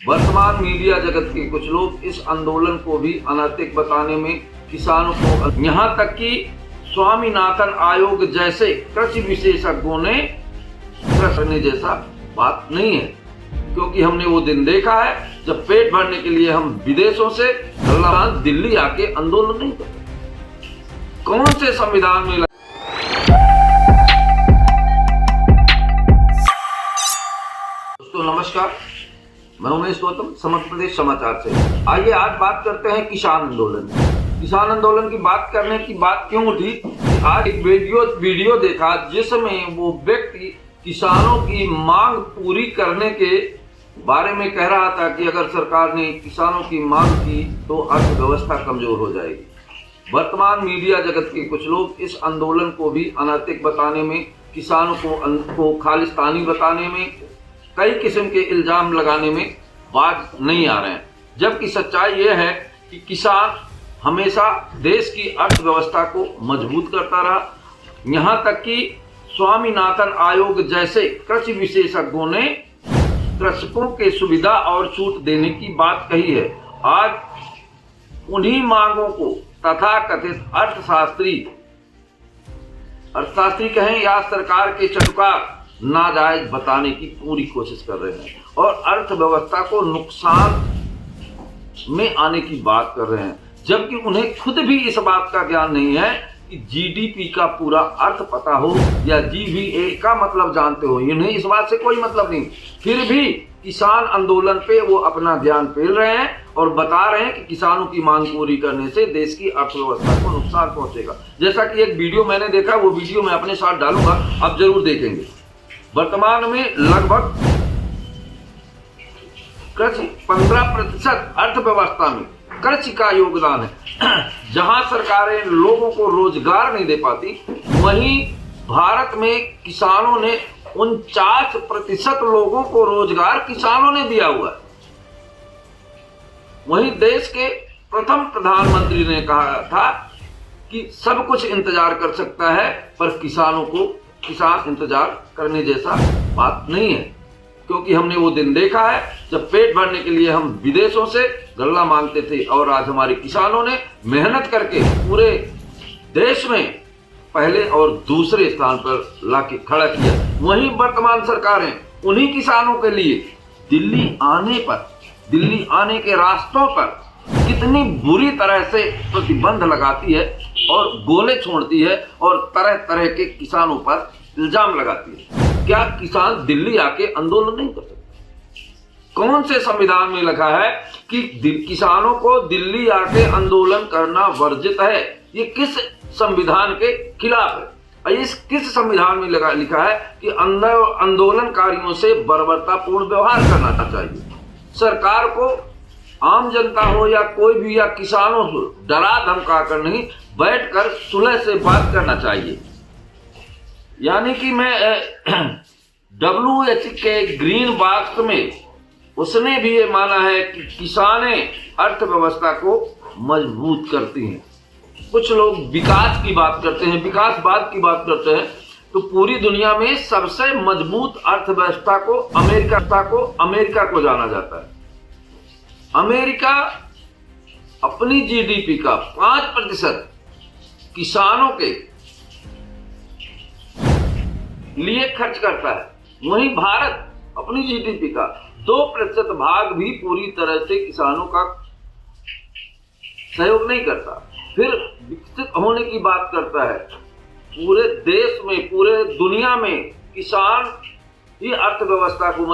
वर्तमान मीडिया जगत के कुछ लोग इस आंदोलन को भी अनैतिक बताने में किसानों को, यहाँ तक कि स्वामीनाथन आयोग जैसे कृषि विशेषज्ञों ने करने जैसा बात नहीं है, क्योंकि हमने वो दिन देखा है जब पेट भरने के लिए हम विदेशों से दिल्ली आके आंदोलन नहीं करते। कौन से संविधान में दोस्तों नमस्कार, मैं उमेश गौतम, समग्र प्रदेश समाचार से। आइए आज बात करते हैं किसान आंदोलन। किसान आंदोलन की बात करने की बात क्यों उठी? आज एक वीडियो देखा जिसमें वो व्यक्ति किसानों की मांग पूरी करने के बारे में कह रहा था कि अगर सरकार ने किसानों की मांग की तो अर्थव्यवस्था कमजोर हो जाएगी। वर्तमान मीडिया जगत के कुछ लोग इस आंदोलन को भी अनैतिक बताने में, किसानों को खालिस्तानी बताने में, कई किस्म के इल्जाम लगाने में बाज नहीं आ रहे हैं, जबकि सच्चाई यह है कि किसान हमेशा देश की अर्थव्यवस्था को मजबूत करता रहा। यहाँ तक कि स्वामीनाथन आयोग जैसे कृषि विशेषज्ञों ने कृषकों के सुविधा और छूट देने की बात कही है। आज उन्हीं मांगों को तथाकथित अर्थशास्त्री कहें या सरकार के चटुकार नाजायज बताने की पूरी कोशिश कर रहे हैं और अर्थव्यवस्था को नुकसान में आने की बात कर रहे हैं, जबकि उन्हें खुद भी इस बात का ज्ञान नहीं है कि जीडीपी का पूरा अर्थ पता हो या जीवीए का मतलब जानते हो। इन्हें इस बात से कोई मतलब नहीं, फिर भी किसान आंदोलन पे वो अपना ज्ञान फैल रहे हैं और बता रहे हैं कि किसानों की मांग पूरी करने से देश की अर्थव्यवस्था को नुकसान पहुंचेगा। जैसा कि एक वीडियो मैंने देखा, वो वीडियो मैं अपने साथ डालूंगा, आप जरूर देखेंगे। वर्तमान में लगभग कृषि 15% अर्थव्यवस्था में कृषि का योगदान है। जहां सरकारें लोगों को रोजगार नहीं दे पाती, वहीं भारत में किसानों ने 49% लोगों को रोजगार किसानों ने दिया हुआ है। वहीं देश के प्रथम प्रधानमंत्री ने कहा था कि सब कुछ इंतजार कर सकता है, पर किसान इंतजार करने जैसा बात नहीं है, क्योंकि हमने वो दिन देखा है जब पेट भरने के लिए हम विदेशों से गल्ला मांगते थे और आज हमारे किसानों ने मेहनत करके पूरे देश में पहले और दूसरे स्थान पर लाके खड़ा किया। वहीं वर्तमान सरकारें उन्हीं किसानों के लिए दिल्ली आने के रास्तों पर कितनी बुरी तरह से प्रतिबंध लगाती है और गोले छोड़ती है और तरह तरह के किसानों पर इल्जाम लगाती है। क्या किसान दिल्ली आके आंदोलन नहीं कर सकते? कौन से संविधान में लिखा है कि किसानों को दिल्ली आके आंदोलन करना वर्जित है? ये किस संविधान के खिलाफ है? इस किस संविधान में लिखा है कि आंदोलनकारियों से बर्बरतापूर्ण व्यवहार करना चाहिए? सरकार को आम जनता हो या कोई भी या किसानों को डरा धमका कर नहीं, बैठकर सुलह से बात करना चाहिए। यानी कि मैं WH के ग्रीन बॉक्स में उसने भी ये माना है कि किसानें अर्थव्यवस्था को मजबूत करती हैं। कुछ लोग विकास की बात करते हैं, विकासवाद की बात करते हैं, तो पूरी दुनिया में सबसे मजबूत अर्थव्यवस्था को अमेरिका को जाना जाता है। अमेरिका अपनी जीडीपी का 5% किसानों के लिए खर्च करता है। वहीं भारत अपनी जीडीपी का 2% भाग भी पूरी तरह से किसानों का सहयोग नहीं करता। फिर विकसित होने की बात करता है। पूरे देश में, पूरे दुनिया में किसान ही अर्थव्यवस्था को,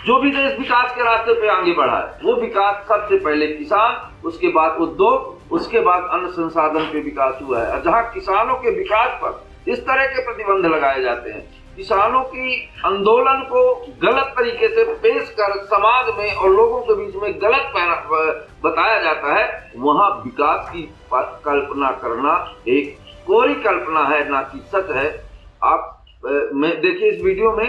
जो भी देश विकास के रास्ते पे आगे बढ़ा है, वो विकास सबसे पहले किसान, उसके बाद उद्योग, उसके बाद अन्य संसाधन पे विकास हुआ है। जहां किसानों के विकास पर इस तरह के प्रतिबंध लगाए जाते हैं, किसानों की आंदोलन को गलत तरीके से पेश कर समाज में और लोगों के बीच में गलत बताया जाता है, वहां विकास की कल्पना करना एक कोरी कल्पना है, ना कि सच है। आप देखिए इस वीडियो में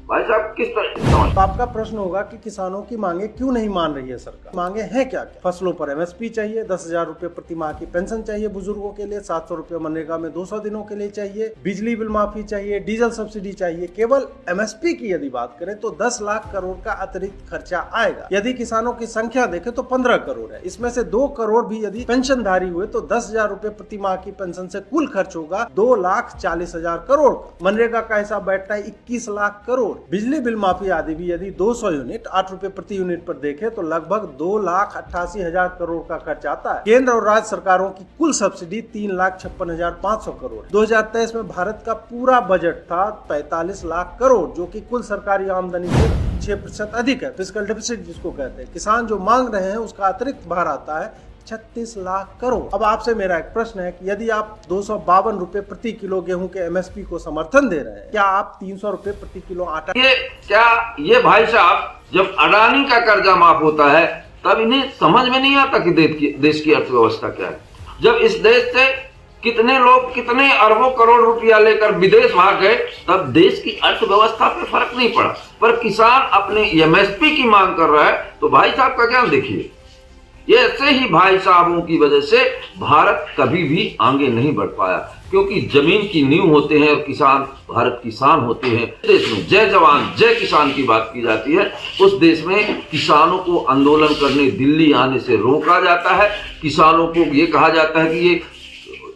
भाई साहब किस तरह समझ। तो आपका प्रश्न होगा कि किसानों की मांगे क्यों नहीं मान रही है सरकार। मांगे हैं क्या क्या? फसलों पर एमएसपी चाहिए, 10,000 रुपए प्रति माह की पेंशन चाहिए बुजुर्गों के लिए, 700 रुपए मनरेगा में 200 दिनों के लिए चाहिए, बिजली बिल माफी चाहिए, डीजल सब्सिडी चाहिए। केवल एमएसपी की यदि बात करें तो 10 लाख करोड़ का अतिरिक्त खर्चा आएगा। यदि किसानों की संख्या देखें तो 15 करोड़ है। इसमें से 2 करोड़ भी यदि पेंशनधारी हुए तो 10,000 रुपए प्रति माह की पेंशन से कुल खर्च होगा 2,40,000 करोड़ का। मनरेगा का हिसाब बैठता है 21 लाख करोड़। बिजली बिल माफी आदि भी यदि 200 यूनिट 8 रुपए प्रति यूनिट पर देखें तो लगभग 2,88,000 करोड़ का खर्च आता है। केंद्र और राज्य सरकारों की कुल सब्सिडी 3,56,500 करोड़। 2023 में भारत का पूरा बजट था 45 लाख करोड़, जो कि कुल सरकारी आमदनी से 6% अधिक है, फिस्कल डेफिसिट जिसको कहते हैं। किसान जो मांग रहे हैं उसका अतिरिक्त भार आता है 36 लाख करोड़। अब आपसे मेरा एक प्रश्न है कि यदि आप 252 रुपए प्रति किलो गेहूं के एमएसपी को समर्थन दे रहे हैं, क्या आप 300 रुपए प्रति किलो आटा? ये भाई साहब जब अडानी का कर्जा माफ होता है तब इन्हें समझ में नहीं आता कि देश की अर्थव्यवस्था क्या है। जब इस देश से कितने लोग कितने अरबों करोड़ रुपया लेकर विदेश भाग गए तब देश की अर्थव्यवस्था पे फर्क नहीं पड़ा। पर किसान अपने एमएसपी की मांग कर रहा है तो भाई साहब का ज्ञान देखिए। ये ऐसे ही भाई साहबों की वजह से भारत कभी भी आगे नहीं बढ़ पाया, क्योंकि जमीन की नींव होते हैं और किसान भारत किसान होते हैं। देश में जय जवान जय किसान की बात की जाती है, उस देश में किसानों को आंदोलन करने दिल्ली आने से रोका जाता है। किसानों को ये कहा जाता है कि ये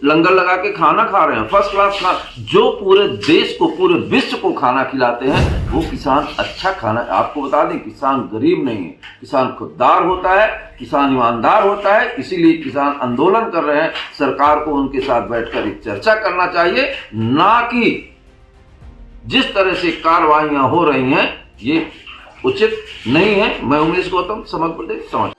लंगर लगा के खाना खा रहे हैं, फर्स्ट क्लास खाना। जो पूरे देश को पूरे विश्व को खाना खिलाते हैं वो किसान अच्छा खाना। आपको बता दें किसान गरीब नहीं है, किसान खुददार होता है, किसान ईमानदार होता है। इसीलिए किसान आंदोलन कर रहे हैं। सरकार को उनके साथ बैठकर एक चर्चा करना चाहिए, ना कि जिस तरह से कार्रवाइयां हो रही हैं ये उचित नहीं है। मैं उमेश गौतम, समग्र प्रदेश समाचार।